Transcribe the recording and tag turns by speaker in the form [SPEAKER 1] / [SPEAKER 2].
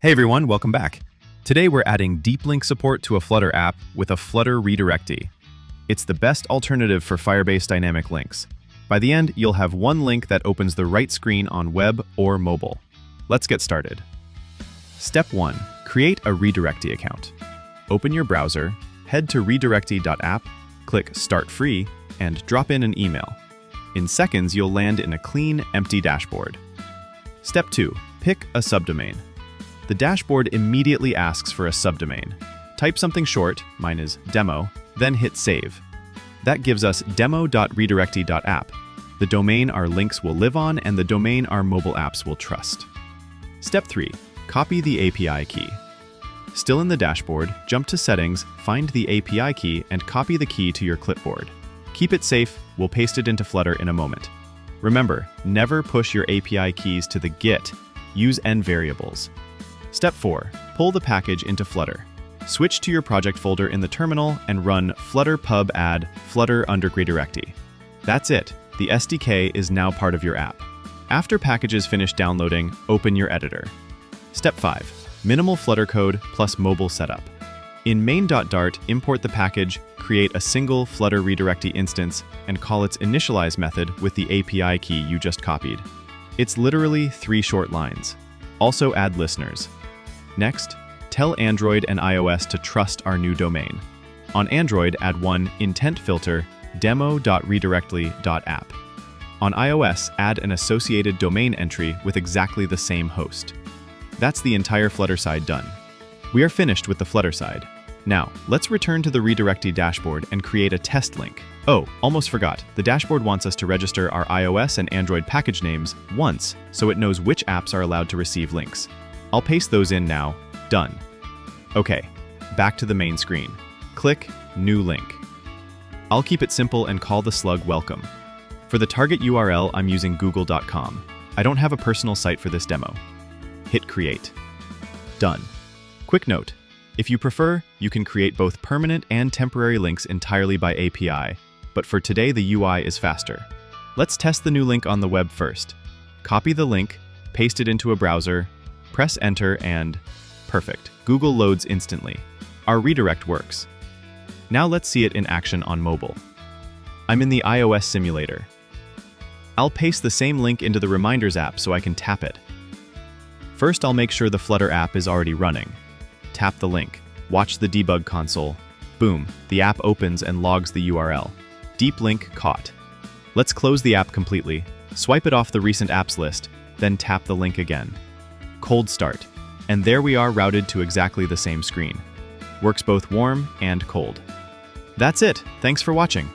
[SPEAKER 1] Hey everyone, welcome back. Today we're adding deep link support to a Flutter app with a Flutter redirectee. It's the best alternative for Firebase Dynamic Links. By the end, you'll have one link that opens the right screen on web or mobile. Let's get started. Step 1. Create a redirectee account. Open your browser, head to redirectee.app, click Start Free, and drop in an email. In seconds, you'll land in a clean, empty dashboard. Step 2. Pick a subdomain. The dashboard immediately asks for a subdomain. Type something short, mine is demo, then hit save. That gives us demo.redirectee.app, the domain our links will live on and the domain our mobile apps will trust. Step 3. Copy the API key. Still in the dashboard, jump to Settings, find the API key, and copy the key to your clipboard. Keep it safe, we'll paste it into Flutter in a moment. Remember, never push your API keys to the Git. Use N variables. Step 4. Pull the package into Flutter. Switch to your project folder in the terminal and run flutter pub add flutter under redirectee. That's it. The SDK is now part of your app. After packages finish downloading, open your editor. Step 5. Minimal Flutter code plus mobile setup. In main.dart, import the package, create a single Flutter redirectee instance, and call its initialize method with the API key you just copied. It's literally 3 short lines. Also add listeners. Next, tell Android and iOS to trust our new domain. On Android, add one intent filter demo.redirectly.app. On iOS, add an associated domain entry with exactly the same host. That's the entire Flutter side done. We are finished with the Flutter side. Now, let's return to the redirectee dashboard and create a test link. Oh, almost forgot. The dashboard wants us to register our iOS and Android package names once, so it knows which apps are allowed to receive links. I'll paste those in now. Done. Okay, back to the main screen. Click New Link. I'll keep it simple and call the slug Welcome. For the target URL, I'm using google.com. I don't have a personal site for this demo. Hit Create. Done. Quick note. If you prefer, you can create both permanent and temporary links entirely by API, but for today the UI is faster. Let's test the new link on the web first. Copy the link, paste it into a browser, press enter and perfect. Google loads instantly. Our redirect works. Now let's see it in action on mobile. I'm in the iOS simulator. I'll paste the same link into the Reminders app so I can tap it. First, I'll make sure the Flutter app is already running. Tap the link. Watch the debug console. Boom, the app opens and logs the URL. Deep link caught. Let's close the app completely, swipe it off the recent apps list, then tap the link again. Cold start. And there we are routed to exactly the same screen. Works both warm and cold. That's it. Thanks for watching.